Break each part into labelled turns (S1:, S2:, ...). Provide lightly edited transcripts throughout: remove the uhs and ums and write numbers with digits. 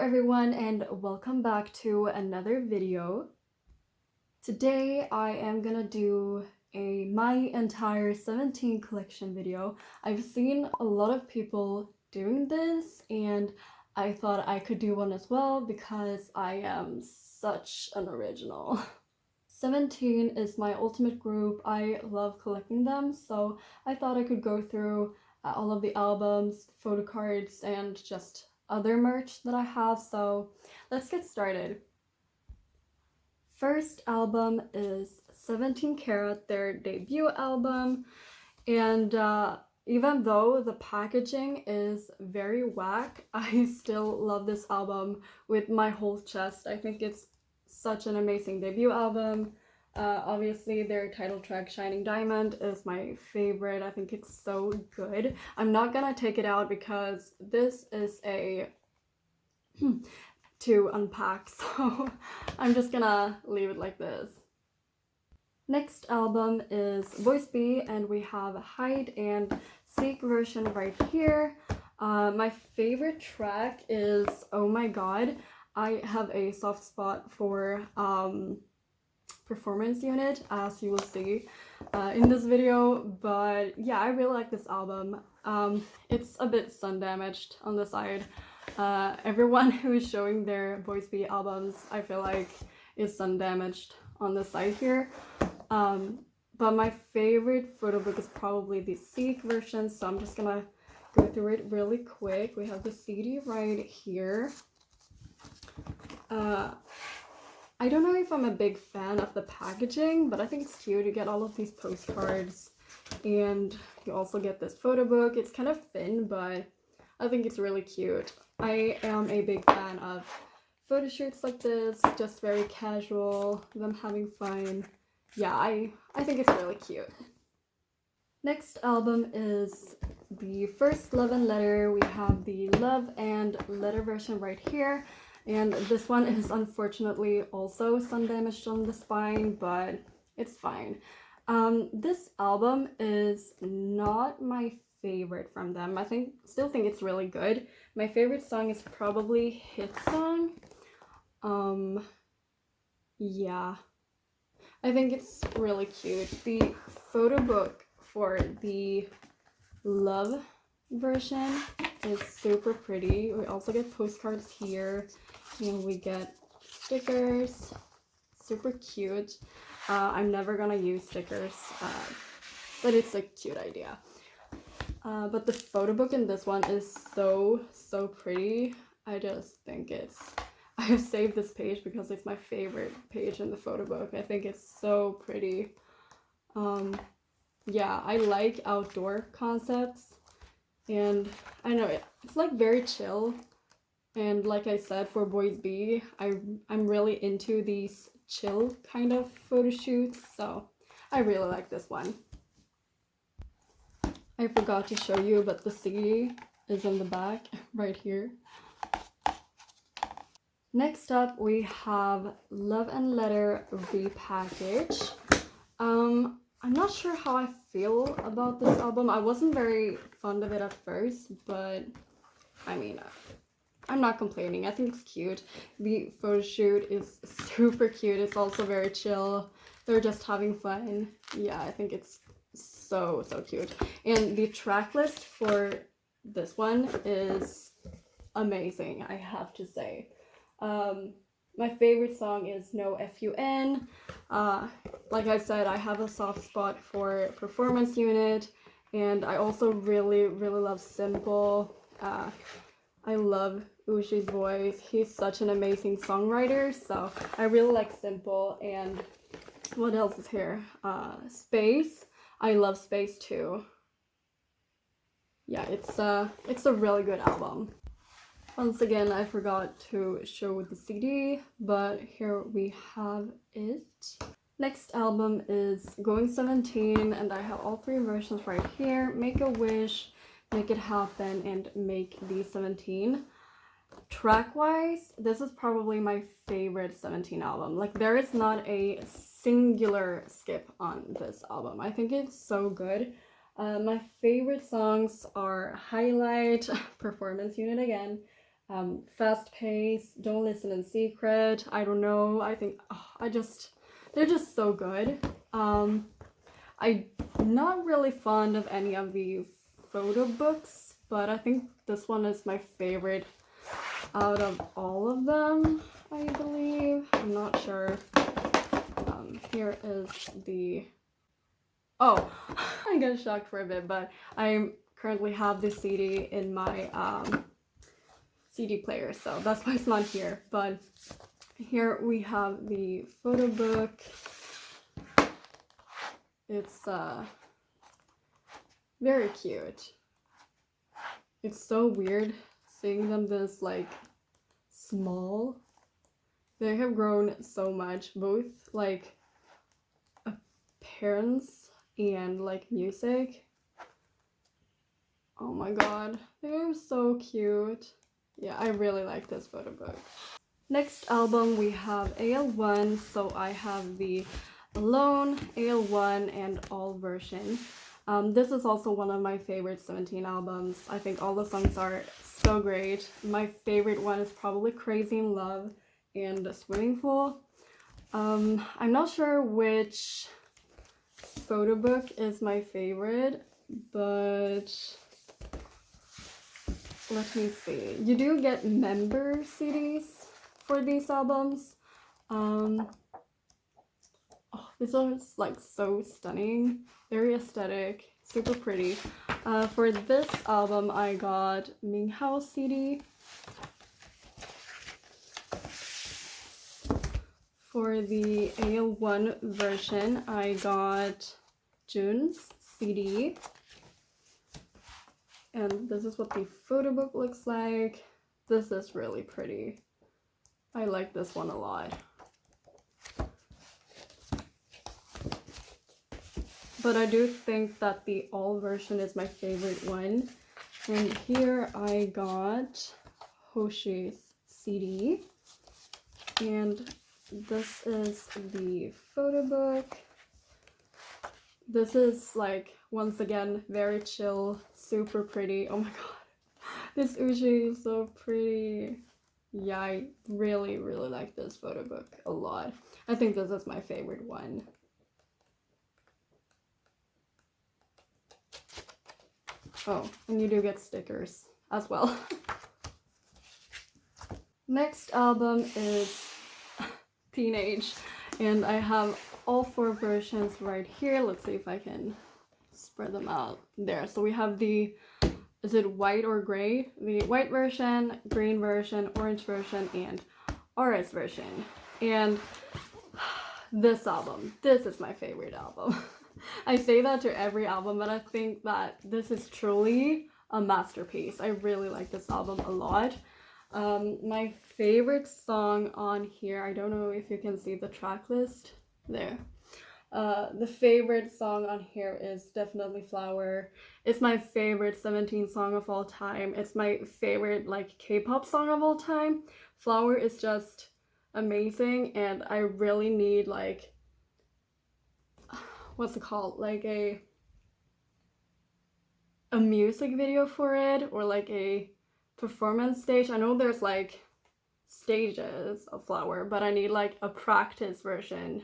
S1: everyone, and welcome back to another video. Today I am gonna do a my entire 17 collection video. I've seen a lot of people doing this and I thought I could do one as well because I am such an original. 17 is my ultimate group. I love collecting them, so I thought I could go through all of the albums, photo cards, and just other merch that I have, so let's get started. First album is 17 Carat, their debut album, and even though the packaging is very whack, I still love this album with my whole chest. I think it's such an amazing debut album. Obviously their title track Shining Diamond is my favorite. I think it's so good. I'm not gonna take it out because this is a to unpack, so I'm just gonna leave it like this. Next album is Voice B, and we have Hide and Seek version right here. My favorite track is Oh My God. I have a soft spot for Performance Unit, as you will see in this video, but yeah, I really like this album. It's a bit sun damaged on the side. Everyone who is showing their Voice B albums, I feel like, is sun damaged on the side here. But my favorite photo book is probably the Seek version, so I'm just gonna go through it really quick. We have the CD right here. I don't know if I'm a big fan of the packaging, but I think it's cute. You get all of these postcards, and you also get this photo book. It's kind of thin, but I think it's really cute. I am a big fan of photo shoots like this, just very casual, them having fun. Yeah, I think it's really cute. Next album is the first Love and Letter. We have the Love and Letter version right here. And this one is unfortunately also sun damaged on the spine, but it's fine. This album is not my favorite from them. I still think it's really good. My favorite song is probably Hit Song. Yeah, I think it's really cute. The photo book for the Love version is super pretty. We also get postcards here, and we get stickers. Super cute. I'm never gonna use stickers, but it's a cute idea. But the photo book in this one is so pretty. I just think I have saved this page because it's my favorite page in the photo book. I think it's so pretty. Yeah, I like outdoor concepts, and I know it's like very chill. And like I said, for Boys B, I'm really into these chill kind of photo shoots, so I really like this one. I forgot to show you, but the CD is in the back right here. Next up, we have Love and Letter Repackage. I'm not sure how I feel about this album. I wasn't very fond of it at first, but I mean, I'm not complaining. I think it's cute. The photo shoot is super cute. It's also very chill. They're just having fun. Yeah, I think it's so cute. And the track list for this one is amazing, I have to say. My favorite song is No Fun. Like I said, I have a soft spot for Performance Unit, and I also really love Simple. I love Ushi's voice. He's such an amazing songwriter, so I really like Simple. And what else is here? Space. I love Space too. Yeah, it's a really good album. Once again, I forgot to show the CD, but here we have it. Next album is Going 17, and I have all three versions right here. Make a Wish, Make It Happen, and Make the 17. Track-wise, this is probably my favorite 17 album. Like, there is not a singular skip on this album. I think it's so good. My favorite songs are Highlight, Performance Unit again, Fast Pace, Don't Listen in Secret, I Don't Know. I think they're just so good. I'm not really fond of any of the photo books, but I think this one is my favorite out of all of them, I believe. I'm not sure. Here is the... Oh, I got shocked for a bit, but I currently have the CD in my CD player, so that's why it's not here. But here we have the photo book. It's very cute. It's so weird seeing them this like small. They have grown so much, both like appearance and like music. Oh my god, they're so cute. Yeah, I really like this photo book. Next album we have AL1, so I have the Alone, AL1, and All version. This is also one of my favorite 17 albums. I think all the songs are so great. My favorite one is probably Crazy in Love and Swimming Pool. I'm not sure which photo book is my favorite, but let me see. You do get member CDs for these albums. Oh, this one's like so stunning, very aesthetic, super pretty. For this album, I got Minghao's CD. For the AL1 version, I got June's CD. And this is what the photo book looks like. This is really pretty. I like this one a lot. But I do think that the All version is my favorite one. And here I got Hoshi's CD. And this is the photo book. This is like, once again, very chill, super pretty. Oh my god, this Uchi is so pretty. Yeah, I really, really like this photo book a lot. I think this is my favorite one. Oh, and you do get stickers as well. Next album is Teenage, and I have all 4 versions right here. Let's see if I can spread them out. There, so we have the, is it white or gray? The white version, green version, orange version, and RS version. And this album, this is my favorite album. I say that to every album, but I think that this is truly a masterpiece. I really like this album a lot. My favorite song on here, I don't know if you can see the track list there. The favorite song on here is definitely Flower. It's my favorite 17 song of all time. It's my favorite like K-pop song of all time. Flower is just amazing, and I really need like, what's it called, like a music video for it, or like a performance stage. I know there's like stages of Flower, but I need like a practice version.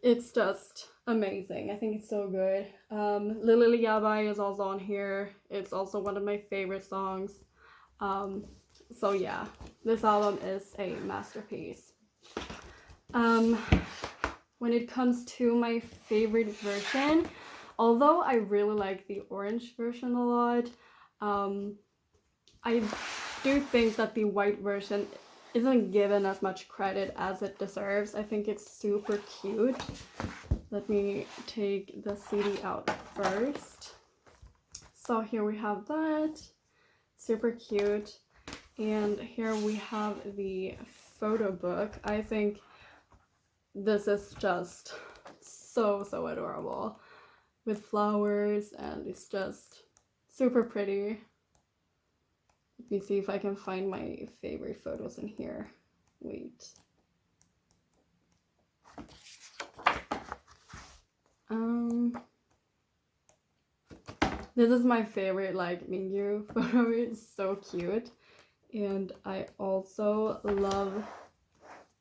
S1: It's just amazing. I think it's so good. Lily Yabai is also on here. It's also one of my favorite songs. So yeah, this album is a masterpiece. When it comes to my favorite version, although I really like the orange version a lot, I do think that the white version isn't given as much credit as it deserves. I think it's super cute. Let me take the CD out first. So here we have that, super cute. And here we have the photo book. I think this is just so adorable with flowers, and it's just super pretty. Let me see if I can find my favorite photos in here. Wait. This is my favorite like Mingyu photo. It's so cute. And I also love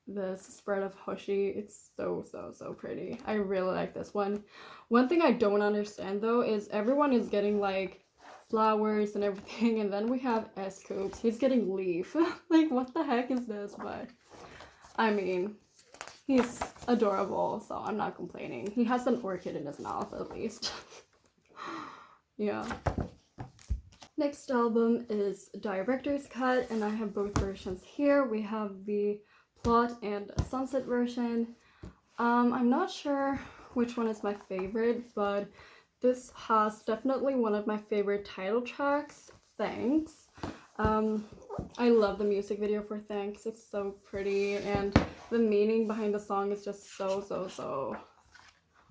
S1: this spread of Hoshi. It's so pretty. I really like this one. One thing I don't understand though is everyone is getting like flowers and everything, and then we have S-Coops. He's getting leaf. Like, what the heck is this? But I mean, he's adorable, so I'm not complaining. He has an orchid in his mouth at least. Yeah. Next album is Director's Cut, and I have both versions here. We have the plot and sunset version. I'm not sure which one is my favorite, but this has definitely one of my favorite title tracks, Thanks. I love the music video for Thanks. It's so pretty, and the meaning behind the song is just so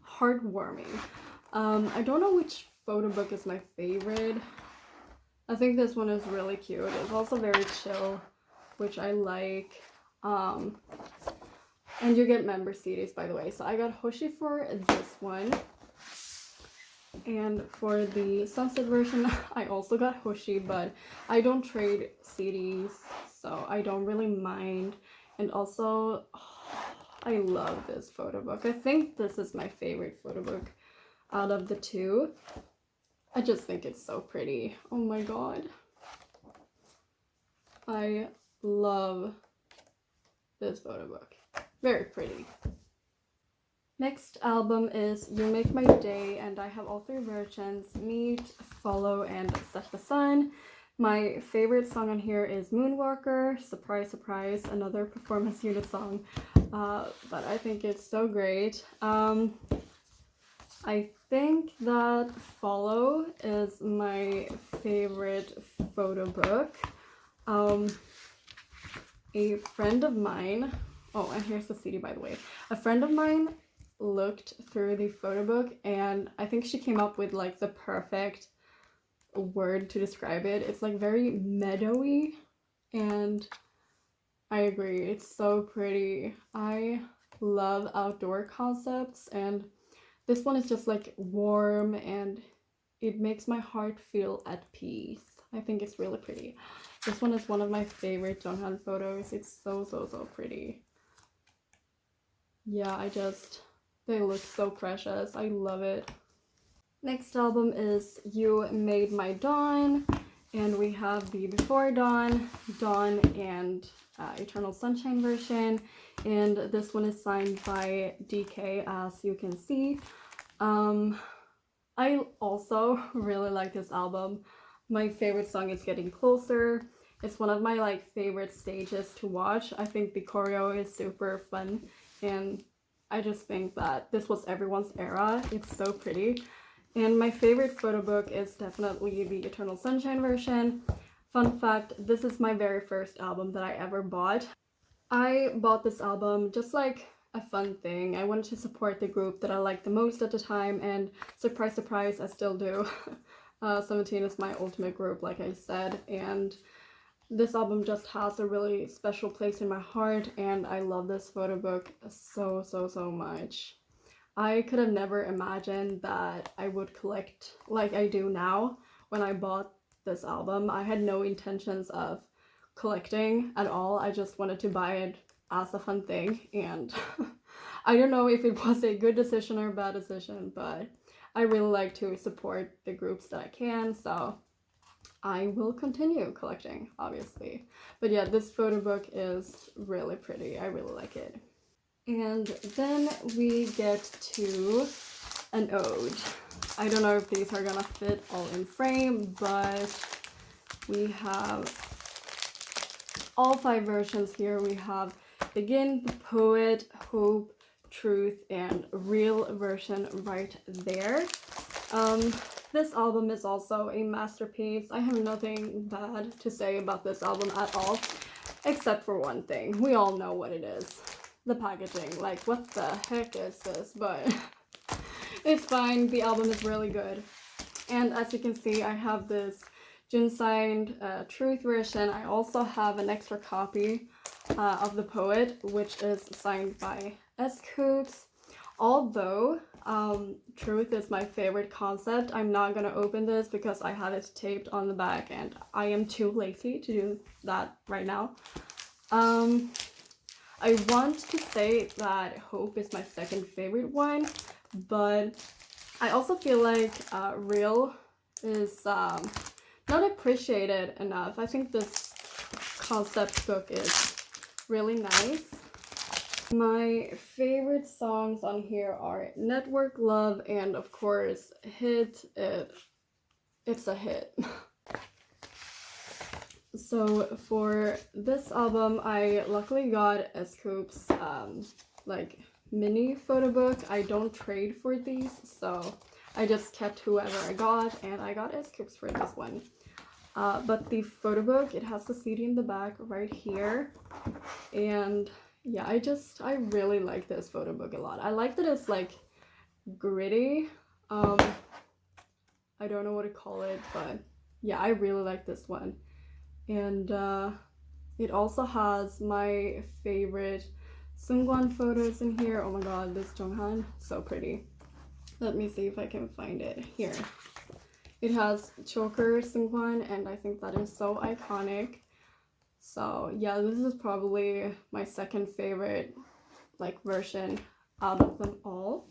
S1: heartwarming. I don't know which photo book is my favorite. I think this one is really cute. It's also very chill, which I like. And you get member CDs, by the way. So I got Hoshi for this one. And for the sunset version, I also got Hoshi, but I don't trade CDs, so I don't really mind. And also, I love this photo book. I think this is my favorite photo book out of the two. I just think it's so pretty. Oh my god. I love this photo book. Very pretty. Next album is You Make My Day, and I have all three versions: Meet, Follow, and Set the Sun. My favorite song on here is Moonwalker. Surprise, surprise, another performance unit song. But I think it's so great. I think that Follow is my favorite photo book. A friend of mine, oh, and here's the CD, by the way. A friend of mine looked through the photo book, and I think she came up with like the perfect word to describe it. It's like very meadowy, and I agree, it's so pretty. I love outdoor concepts, and this one is just like warm, and it makes my heart feel at peace. I think it's really pretty. This one is one of my favorite Jonghan photos. It's so pretty. Yeah, they look so precious. I love it. Next album is You Made My Dawn, and we have the Before Dawn, Dawn, and Eternal Sunshine version, and this one is signed by DK, as you can see. I also really like this album. My favorite song is Getting Closer. It's one of my like favorite stages to watch. I think the choreo is super fun, and I just think that this was everyone's era. It's so pretty. And my favorite photo book is definitely the Eternal Sunshine version. Fun fact, this is my very first album that I ever bought. I bought this album just like a fun thing. I wanted to support the group that I liked the most at the time, and surprise, surprise, I still do. 17 is my ultimate group, like I said, and this album just has a really special place in my heart, and I love this photo book so much. I could have never imagined that I would collect like I do now. When I bought this album, I had no intentions of collecting at all. I just wanted to buy it as a fun thing, and I don't know if it was a good decision or a bad decision, but I really like to support the groups that I can, so I will continue collecting, obviously. But yeah, this photo book is really pretty. I really like it. And then we get to an ode. I don't know if these are gonna fit all in frame, but we have all 5 versions here. We have Begin, The Poet, Hope, Truth, and Real version right there. This album is also a masterpiece. I have nothing bad to say about this album at all, except for one thing. We all know what it is. The packaging. Like, what the heck is this? But it's fine. The album is really good. And as you can see, I have this Jin signed Truth version. I also have an extra copy of The Poet, which is signed by S. Coots. Although Truth is my favorite concept. I'm not gonna open this because I have it taped on the back and I am too lazy to do that right now. I want to say that Hope is my second favorite one, but I also feel like Real is not appreciated enough. I think this concept book is really nice. My favorite songs on here are Network Love and of course Hit. It's a hit. So for this album, I luckily got Scoop's like mini photo book. I don't trade for these, so I just kept whoever I got, and I got Scoop's for this one. But the photo book, it has the CD in the back right here, and yeah, I really like this photo book a lot. I like that it's like gritty. I don't know what to call it, but yeah, I really like this one. And it also has my favorite Seungkwan photos in here. Oh my god, this Jonghan, so pretty. Let me see if I can find it here. It has choker Seungkwan, and I think that is so iconic. So yeah, this is probably my second favorite like version out of them all.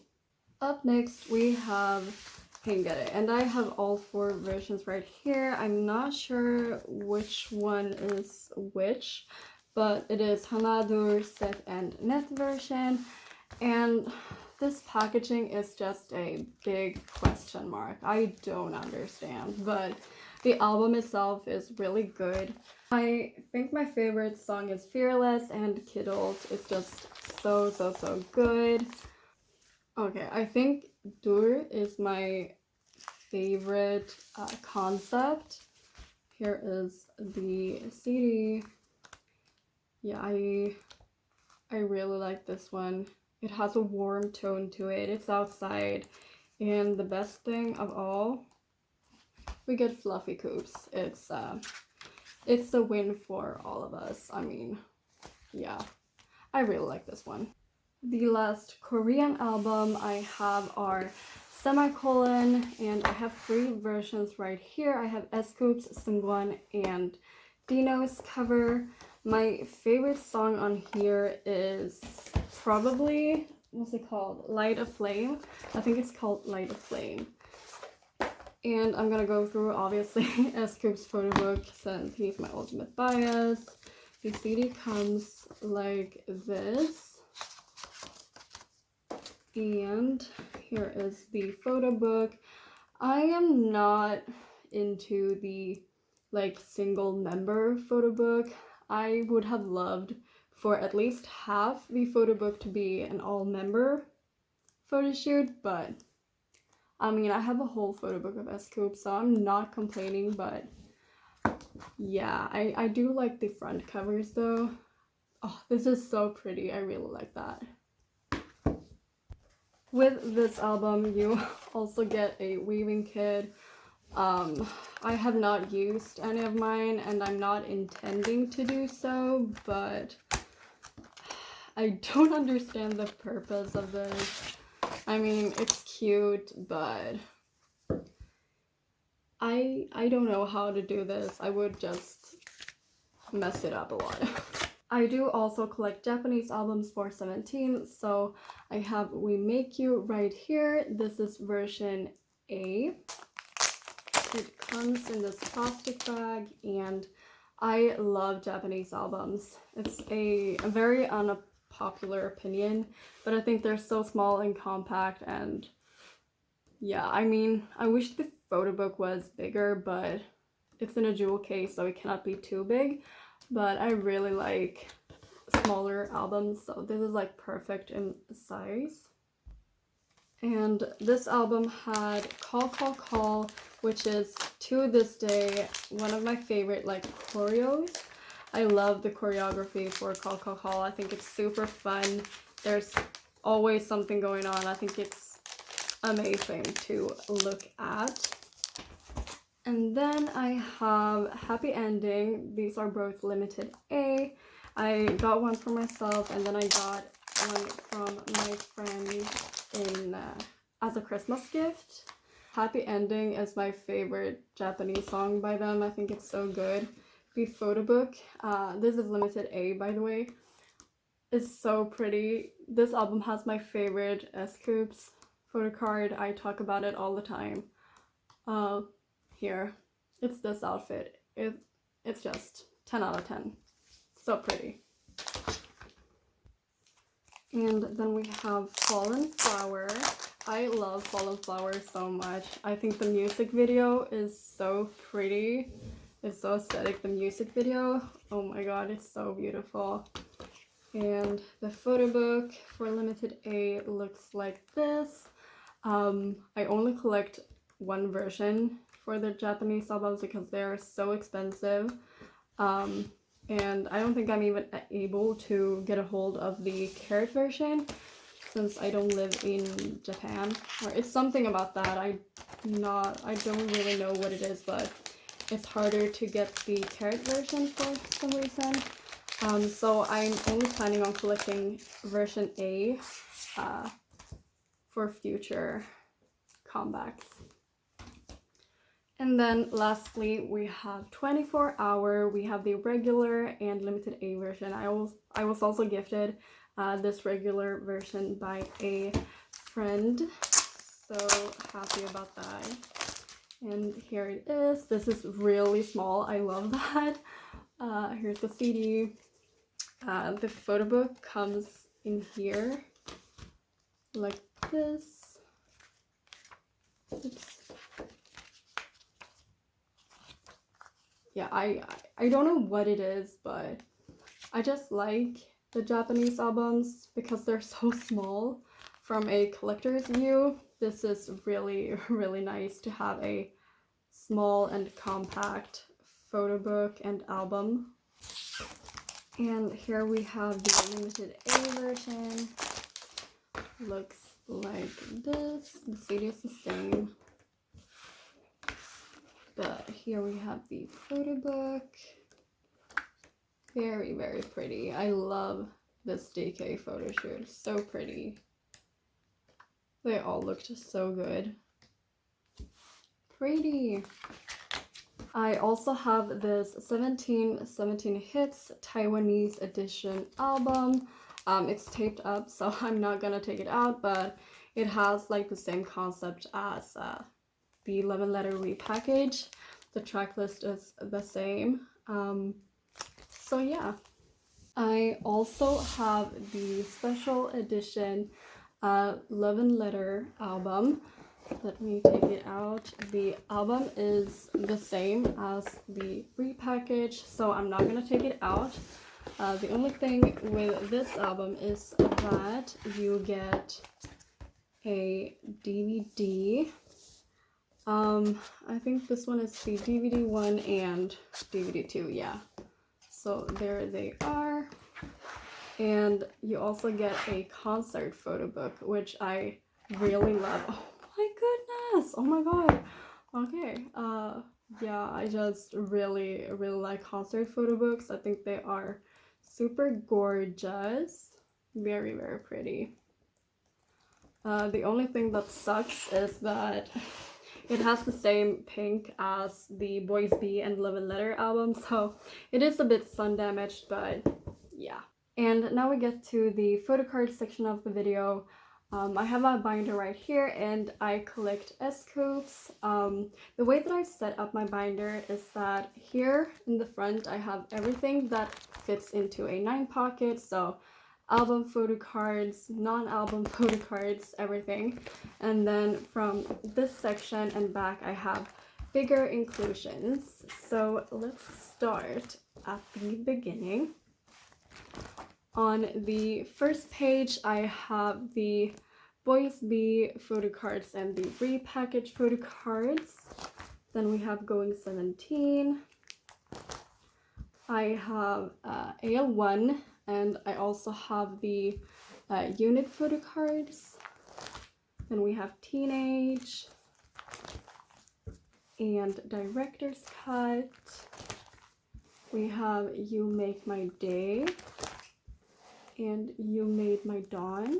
S1: Up next we have Hinged, and I have all 4 versions right here. I'm not sure which one is which, but it is Hana, Dur, Set, and Net version, and this packaging is just a big question mark. I don't understand, but the album itself is really good. I think my favorite song is Fearless, and Kiddled. It's just so good. Okay, I think Dur is my favorite concept. Here is the CD. Yeah, I really like this one. It has a warm tone to it. It's outside, and the best thing of all, we get fluffy coops. It's a win for all of us. I mean, yeah, I really like this one. The last Korean album I have are Semicolon, and I have 3 versions right here. I have Scoop's, Seungkwan, and Dino's cover. My favorite song on here is probably, what's it called? Light a Flame. I think it's called Light a Flame. And I'm gonna go through, obviously, Scoop's photo book since he's my ultimate bias. The CD comes like this. And here is the photo book. I am not into the like single member photo book. I would have loved for at least half the photo book to be an all member photo shoot, but I mean, I have a whole photo book of Scoop, so I'm not complaining, but yeah, I do like the front covers though. Oh, this is so pretty. I really like that. With this album, you also get a weaving kit. I have not used any of mine, and I'm not intending to do so, but I don't understand the purpose of this. I mean, it's cute, but I don't know how to do this. I would just mess it up a lot. I do also collect Japanese albums for 17, so I have We Make You right here. This is version A. It comes in this plastic bag, and I love Japanese albums. It's a very unpopular opinion, but I think they're so small and compact, and yeah, I mean, I wish the photo book was bigger, but it's in a jewel case, so it cannot be too big. But I really like smaller albums, so this is like perfect in size. And this album had Call Call Call, which is to this day one of my favorite like choreos. I love the choreography for Call Call Call. I think it's super fun. There's always something going on. I think it's amazing to look at. And then I have Happy Ending. These are both limited A. I got one for myself, and then I got one from my friend in as a Christmas gift. Happy Ending is my favorite Japanese song by them. I think it's so good. The photo book, this is limited A by the way, is so pretty. This album has my favorite scoops photo card. I talk about it all the time. Here, it's this outfit. It's just 10 out of 10. So pretty. And then we have Fallen Flower. I love Fallen Flower so much. I think the music video is so pretty. It's so aesthetic, the music video. Oh my god, it's so beautiful. And the photo book for limited A looks like this. I only collect one version for the Japanese albums because they're so expensive. And I don't think I'm even able to get a hold of the Carat version since I don't live in Japan. Or it's something about that. I don't really know what it is, but it's harder to get the Carat version for some reason. So I'm only planning on collecting version A for future comebacks. And then lastly, we have 24-hour. We have the regular and limited A version. I was also gifted this regular version by a friend. So happy about that. And here it is. This is really small. I love that. Here's the CD. The photo book comes in here like this. Oops. Yeah, I don't know what it is, but I just like the Japanese albums because they're so small. From a collector's view, this is really, really nice to have a small and compact photo book and album. And here we have the limited A version. Looks like this. The CD is the same. But here we have the photo book. Very, very pretty. I love this DK photo shoot. So pretty. They all look just so good. Pretty. I also have this 17 Hits Taiwanese edition album. It's taped up, so I'm not gonna take it out, but it has like the same concept as the 11 letter repackage. The track list is the same. So yeah. I also have the special edition 11 letter album. Let me take it out. The album is the same as the repackage, so I'm not gonna take it out. The only thing with this album is that you get a DVD. I think this one is the DVD 1 and DVD 2, yeah. So there they are. And you also get a concert photo book, which I really love. Oh my goodness! Oh my god! Okay, yeah, I just really, really like concert photo books. I think they are super gorgeous. Very, very pretty. The only thing that sucks is that it has the same pink as the Boys B and Love and Letter album, so it is a bit sun damaged, but yeah. And now we get to the photo card section of the video. I have a binder right here and I collect S-scoops. The way that I set up my binder is that here in the front I have everything that fits into a 9 pocket, so album photo cards, non-album photo cards, everything. And then from this section and back I have bigger inclusions. So let's start at the beginning. On the first page I have the Boys B photo cards and the repackaged photo cards. Then we have Going 17. I have AL1, and I also have the unit photo cards. Then we have Teenage and Director's Cut. We have You Make My Day and You Made My Dawn.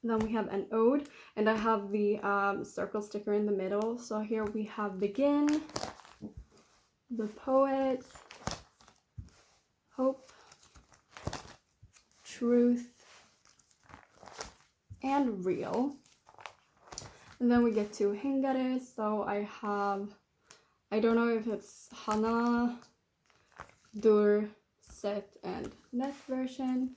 S1: Then we have an ode, and I have the circle sticker in the middle. So here we have begin, the poet, hope, truth, and real. And then we get to Hinged. So I don't know if it's Hana, Dur, Set, and Net version.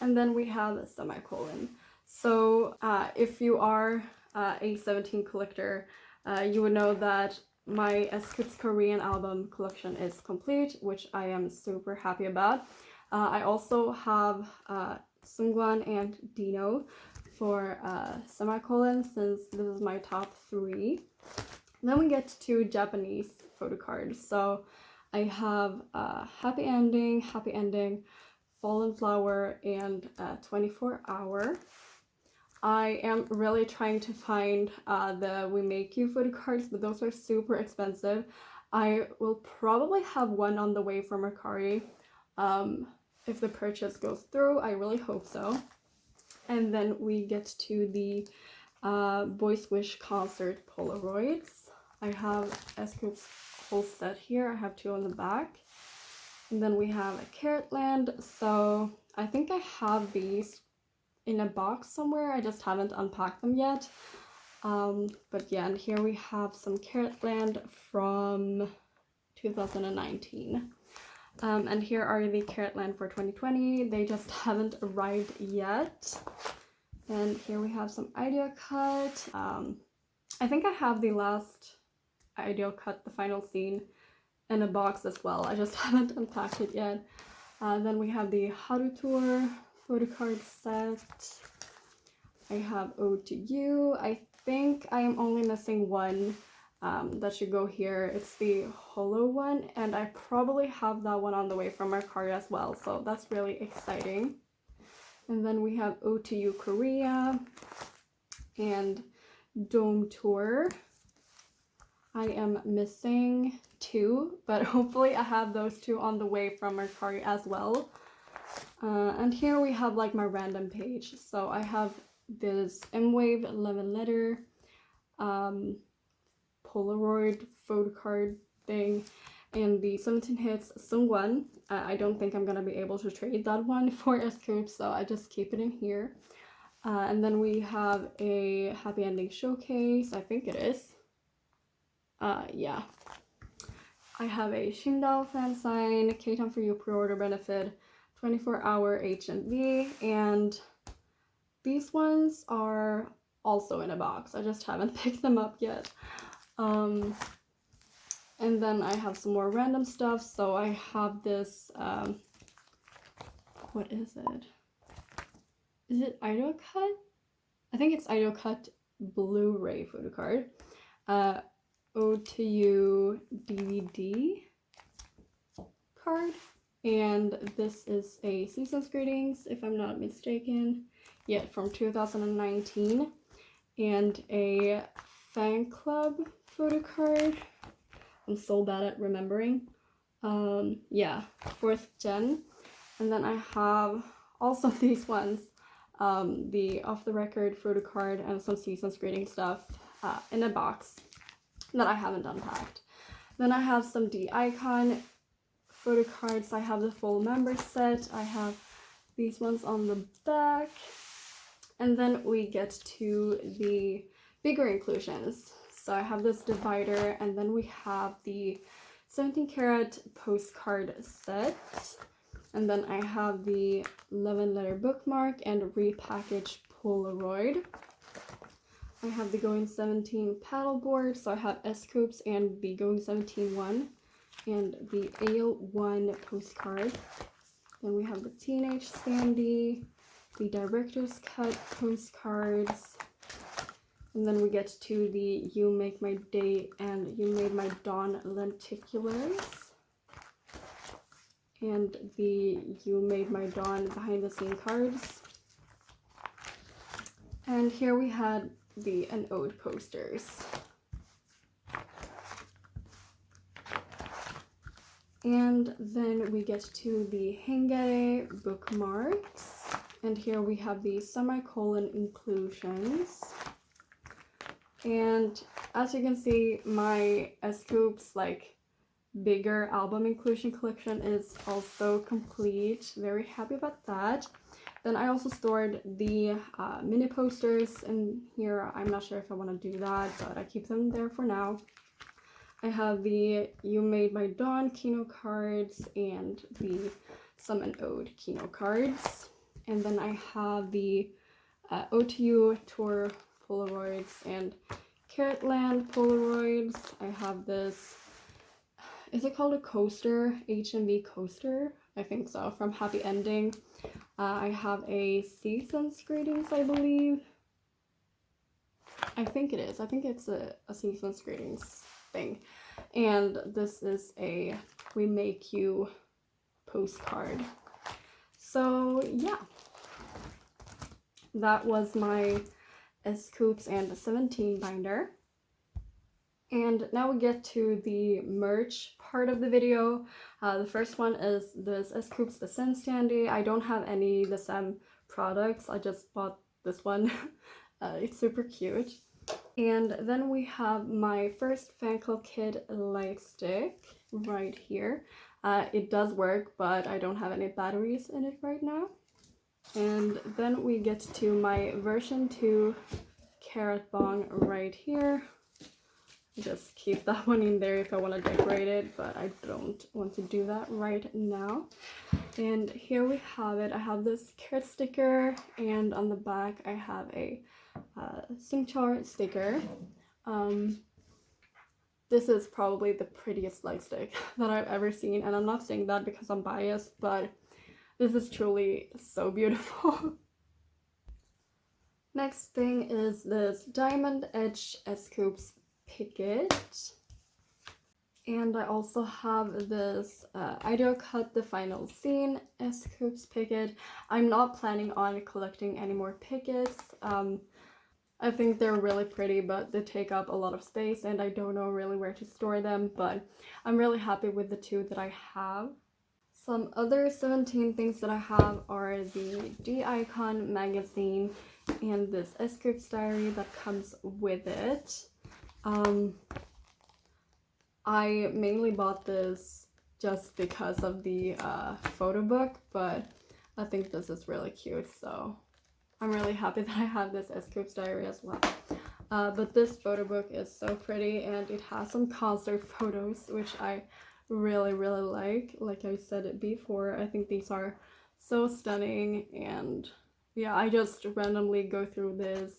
S1: And then we have a semicolon. So if you are a 17 collector, you would know that my S-Coups Korean album collection is complete, which I am super happy about. I also have Sungwan and Dino for semicolon, since this is my top 3. And then we get to Japanese photo cards. So I have Happy Ending, Fallen Flower, and 24 Hour. I am really trying to find the We Make You photo cards, but those are super expensive. I will probably have one on the way from Mercari if the purchase goes through. I really hope so. And then we get to the Boys Wish concert Polaroids. I have S-Coups whole set here. I have 2 on the back. And then we have a Carat Land. So I think I have these in a box somewhere. I just haven't unpacked them yet. But yeah, and here we have some Carat Land from 2019. And here are the Carat Land for 2020. They just haven't arrived yet. And here we have some Ideal Cut. I think I have the last Ideal Cut, the final scene, in a box as well. I just haven't unpacked it yet. Then we have the Haru Tour photo card set. I have Ode to You. I think I am only missing one that should go here. It's the holo one, and I probably have that one on the way from Mercari as well, so that's really exciting. And then we have Ode to You Korea and Dome Tour. I am missing 2, but hopefully I have those 2 on the way from Mercari as well. And here we have like my random page. So I have this M-Wave 11 letter Polaroid photo card thing, and the 17 hits Sungwan. I don't think I'm gonna be able to trade that one for S-Coups, so I just keep it in here. And then we have a Happy Ending showcase. I think it is. Yeah. I have a Shingdao fan sign, K-Town for You pre-order benefit, 24-hour HMV, and these ones are also in a box. I just haven't picked them up yet. And then I have some more random stuff. So I have this, what is it? Is it Ideal Cut? I think it's Ideal Cut Blu-ray photo card. Ode to You DVD card, and this is a Season's Greetings, if I'm not mistaken, yet from 2019, and a fan club photo card. I'm so bad at remembering. Yeah, 4th gen. And then I have also these ones, the Off the Record photo card and some Season's Greetings stuff in a box that I haven't unpacked. Then I have some D-Icon photo cards. I have the full member set. I have these ones on the back. And then we get to the bigger inclusions. So I have this divider, and then we have the 17 karat postcard set. And then I have the 11 letter bookmark and Repackage Polaroid. I have the Going 17 paddleboard, so I have S-Coups and the Going 17 one, and the Ale 1 postcard. Then we have the Teenage Sandy, the Director's Cut postcards, and then we get to the You Make My Day and You Made My Dawn lenticulars, and the You Made My Dawn behind the scene cards. And here we had the An Ode posters. And then we get to the Hinged bookmarks. And here we have the Semicolon inclusions. And as you can see, my Scoops like bigger album inclusion collection is also complete. Very happy about that. Then I also stored the mini posters in here. I'm not sure if I want to do that, but I keep them there for now. I have the You Made My Dawn Kino cards and the Some and Ode Kino cards. And then I have the OTU Tour Polaroids and Carat Land Polaroids. I have this, is it called a coaster? HMV coaster? I think so, from Happy Ending. I have a Seasons Greetings, I believe. I think it is. I think it's a Seasons Greetings thing. And this is a We Make You postcard. So yeah, that was my Scoops and 17 binder. And now we get to the merch part of the video. The first one is this Scoops The Sem Standee. I don't have any The Sem products. I just bought this one. It's super cute. And then we have my first Fan Club Kid light stick right here. It does work, but I don't have any batteries in it right now. And then we get to my version 2 Carat bong right here. Just keep that one in there if I want to decorate it, but I don't want to do that right now. And here we have it. I have this Carat sticker, and on the back I have a Singchar sticker. This is probably the prettiest light stick that I've ever seen, and I'm not saying that because I'm biased, but this is truly so beautiful. Next thing is this Diamond Edge Scoops Picket. And I also have this Ideal Cut The Final Scene Scoops Picket. I'm not planning on collecting any more pickets. I think they're really pretty, but they take up a lot of space and I don't know really where to store them, but I'm really happy with the 2 that I have. Some other 17 things that I have are the D-Icon magazine and this Scoops diary that comes with it. I mainly bought this just because of the photo book, but I think this is really cute, so I'm really happy that I have this Scoops diary as well. But this photo book is so pretty, and it has some concert photos, which I really like I said it before. I think these are so stunning, and yeah, I just randomly go through this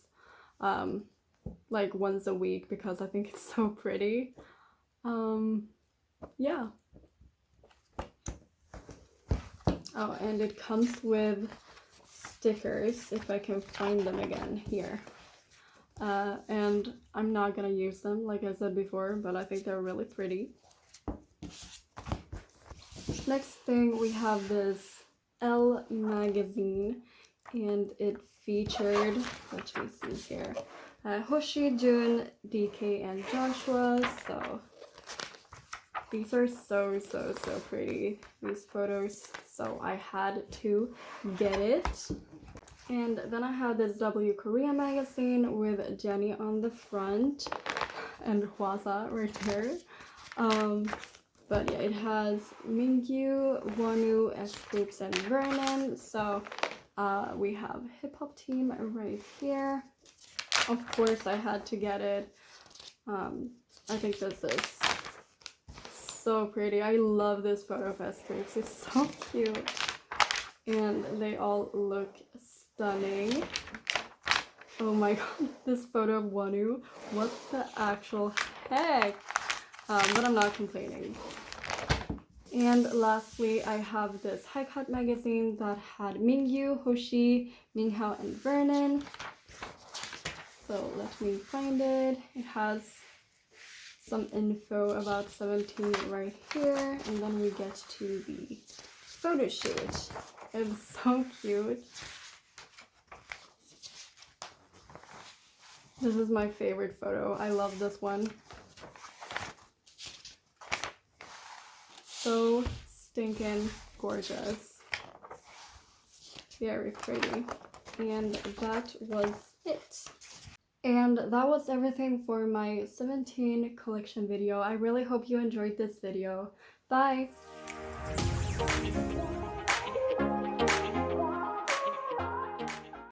S1: like once a week because I think it's so pretty. Yeah. Oh, and it comes with stickers, if I can find them again here. And I'm not gonna use them like I said before, but I think they're really pretty. Next thing, we have this Elle magazine, and it featured, let me see here, Hoshi, Jun, DK, and Joshua. So these are so pretty, these photos, so I had to get it. And then I have this W Korea magazine with Jenny on the front and Hwasa right there. But yeah, it has Mingyu, Wonu, Scoops, and Vernon. So we have Hip Hop Team right here. Of course I had to get it. I think this is so pretty. I love this photo of Scoops. It's so cute. And they all look stunning. Oh my god, this photo of Wonu. What the actual heck? But I'm not complaining. And lastly, I have this High Cut magazine that had Mingyu, Hoshi, Minghao, and Vernon. So let me find it. It has some info about 17 right here, and then we get to the photo shoot. It's so cute. This is my favorite photo. I love this one. So stinking gorgeous. very pretty. And that was it. And that was everything for my 17 collection video. I really hope you enjoyed this video. Bye!